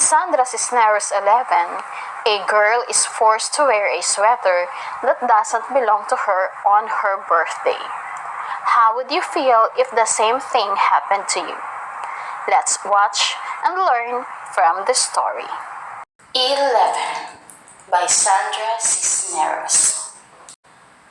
Sandra Cisneros 11, a girl is forced to wear a sweater that doesn't belong to her on her birthday. How would you feel if the same thing happened to you? Let's watch and learn from the story. 11 by Sandra Cisneros.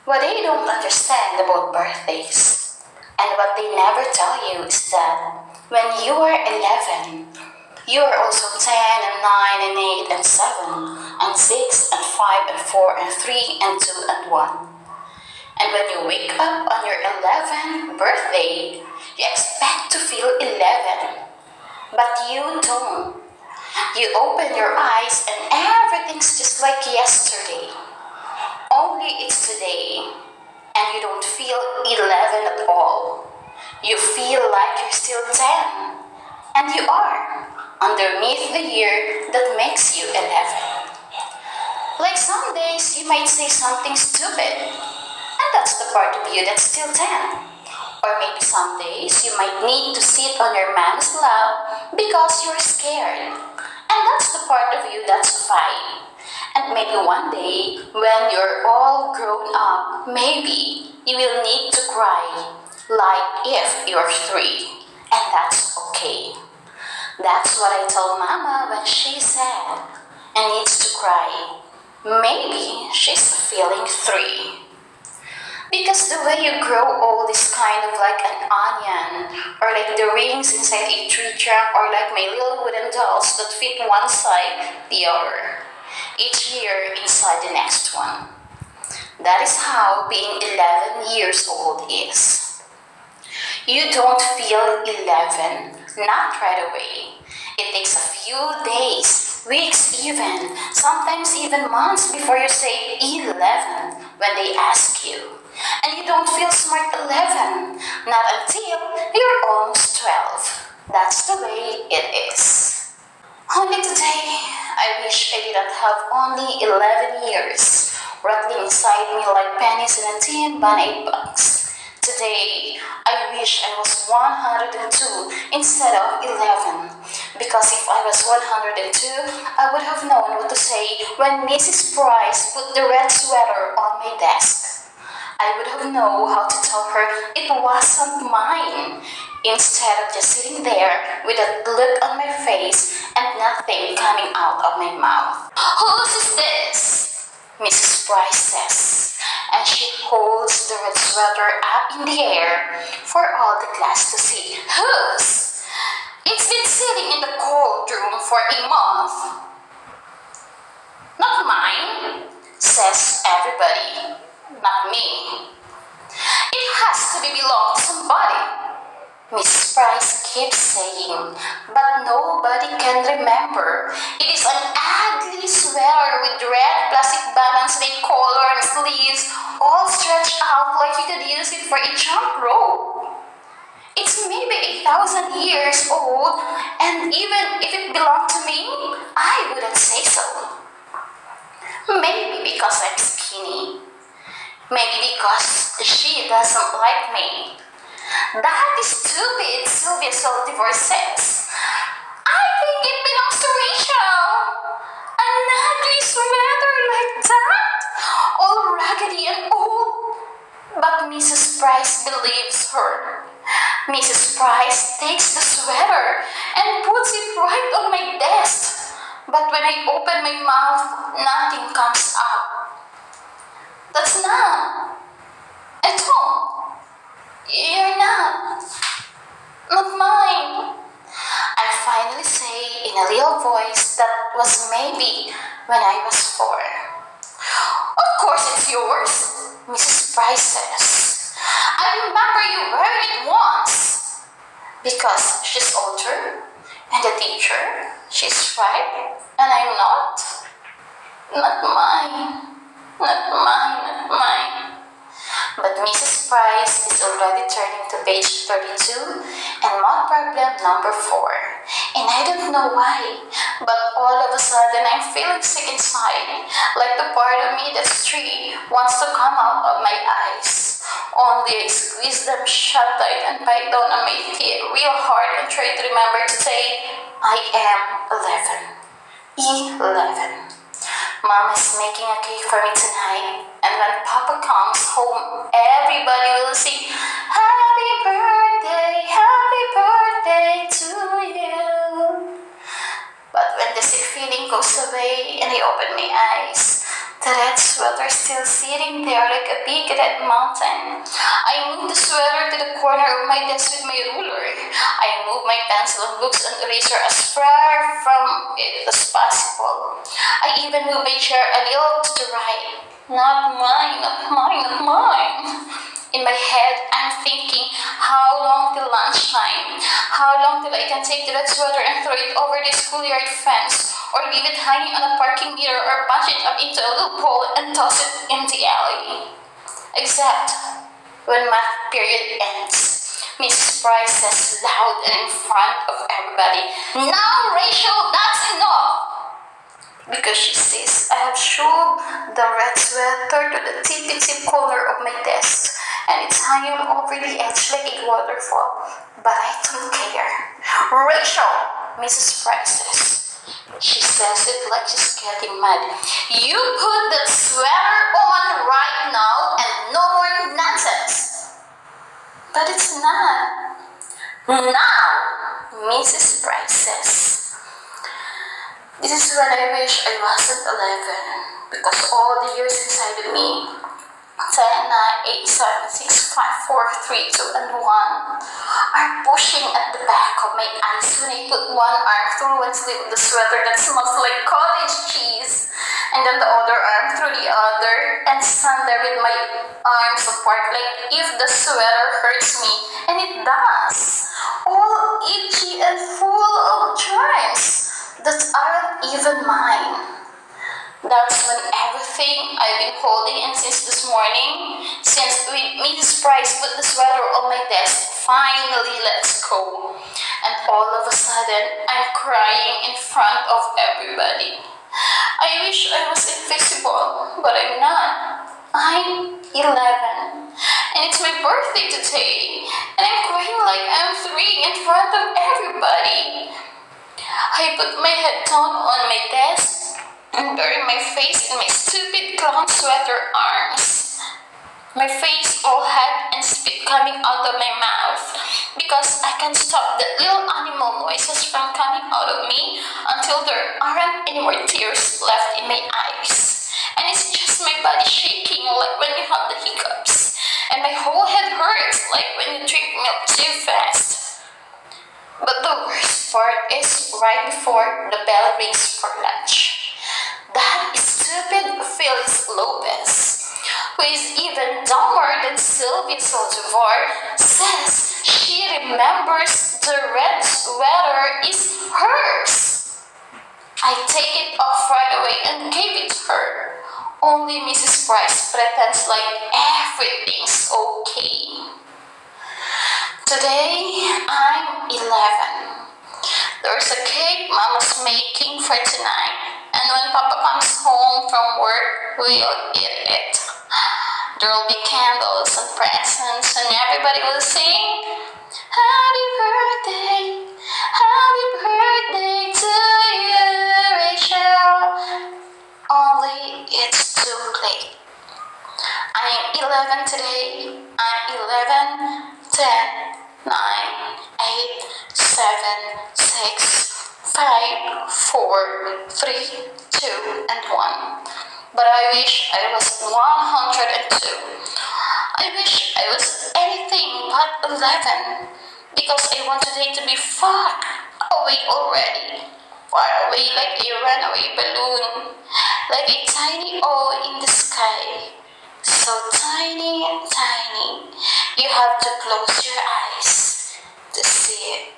What they don't understand about birthdays and what they never tell you is that when you are 11, you are also 10 and 9 and 8 and 7 and 6 and 5 and 4 and 3 and 2 and 1. And when you wake up on your 11th birthday, you expect to feel 11. But you don't. You open your eyes and everything's just like yesterday. Only it's today. And you don't feel 11 at all. You feel like you're still 10. And you are, underneath the year that makes you 11. Like some days you might say something stupid. And that's the part of you that's still 10. Or maybe some days you might need to sit on your mom's lap because you're scared. And that's the part of you that's 5. And maybe one day, when you're all grown up, maybe you will need to cry, like if you're 3. And that's okay. That's what I told Mama when she said and needs to cry. Maybe she's feeling 3. Because the way you grow old is kind of like an onion, or like the rings inside a tree trunk, or like my little wooden dolls that fit one side the other, each year inside the next one. That is how being 11 years old is. You don't feel 11, not right away. It takes a few days, weeks even, sometimes even months before you say 11 when they ask you. And you don't feel smart 11, not until you're almost 12. That's the way it is. Only today, I wish I didn't have only 11 years rattling inside me like pennies in a tin band box. Today, I wish I was 102 instead of 11. Because if I was 102, I would have known what to say when Mrs. Price put the red sweater on my desk. I would have known how to tell her it wasn't mine, instead of just sitting there with a look on my face and nothing coming out of my mouth. Whose is this? Mrs. Price says, and she holds the red sweater up in the air for all the class to see. Whose? It's been sitting in the cold room for a month. Not mine, says everybody. Not me. It has to belong to somebody, Miss Price keeps saying, but nobody can remember. It is an ugly sweater with red plastic buttons, made collar and sleeves, all stretched out like you could use it for a jump rope. It's maybe 1,000 years old, and even if it belonged to me, I wouldn't say so. Maybe because I'm skinny. Maybe because she doesn't like me. That is stupid, Sylvia Saldivar says. I think it belongs to Rachel. An ugly sweater like that, all raggedy and old. But Mrs. Price believes her. Mrs. Price takes the sweater and puts it right on my desk. But when I open my mouth, nothing comes up. That's not. I don't. You're not. Not mine. I finally say in a little voice that was maybe when I was 4. Of course it's yours, Mrs. Price says. I remember you wearing it once. Because she's older, and the teacher, she's right, and I'm not. Not mine. Not mine, not mine. But Mrs. Price is already turning to page 32 and math problem number 4. And I don't know why, but all of a sudden I'm feeling sick inside, like the part of me that's 3 wants to come out of my eyes. Only I squeeze them shut tight and bite down on my teeth real hard and try to remember to say, I am 11. 11. Mama's making a cake for me tonight, and when Papa comes home, everybody will sing, happy birthday to you. But when the sick feeling goes away and I open my eyes, the red sweater still sitting there like a big red mountain. I move the sweater to the corner of my desk with my ruler. I move my pencil and books and eraser as far from it as possible. I even move my chair a little to the right. Not mine, not mine, not mine. In my head, I'm thinking, how long till lunchtime? How long till I can take the red sweater and throw it over the schoolyard fence? Or leave it hanging on a parking meter, or bunch it up into a loophole and toss it in the alley? Except when math period ends, Mrs. Price says loud and in front of everybody, "Now, Rachel, that's enough!" Because she says I have shoved the red sweater to the tippy-tip corner of my desk, and it's hanging over the edge like a waterfall. But I don't care. "Rachel," Mrs. Price says. She says it like she's getting mad. "You put that sweater on right now and no more nonsense." But it's not. "Now," Mrs. Price says. This is when I wish I wasn't 11, because all the years inside of me, 10, 9, 8, 7, 6, 5, 4, 3, 2, and 1, are pushing at the back of my eyes when I put one arm through one sleeve of the sweater that smells like cottage cheese, and then the other arm through the other, and stand there with my arms apart like if the sweater hurts me, and it does, all itchy and full of germs that aren't even mine. That's when everything I've been holding in since this morning, since Mrs. Price put the sweater on my desk, finally lets go. And all of a sudden, I'm crying in front of everybody. I wish I was invisible, but I'm not. I'm 11, and it's my birthday today, and I'm crying like I'm 3 in front of everybody. I put my head down on my desk and bury my face in my stupid clown sweater arms. My face all hot and spit coming out of my mouth because I can't stop the little animal noises from coming out of me until there aren't any more tears left in my eyes. And it's just my body shaking like when you have the hiccups. And my whole head hurts like when you drink milk too fast. But the worst part is right before the bell rings for lunch. That stupid Phyllis Lopez, who is even dumber than Sylvia Saldivar, says she remembers the red sweater is hers. I take it off right away and gave it to her. Only Mrs. Price pretends like everything's okay. Today, I'm 11. There's a cake Mama's making for tonight, and when Papa comes home from work, we'll eat it. There'll be candles and presents, and everybody will sing, happy birthday to you, Rachel. Only it's too late. I'm 11 today. I'm 11, 10, 9, 8, 7, 6, 5, 4, 3, 2, and 1. But I wish I was 102. I wish I was anything but 11. Because I want today to be far away already. Far away like a runaway balloon. Like a tiny O in the sky. So tiny and tiny, you have to close your eyes to see it.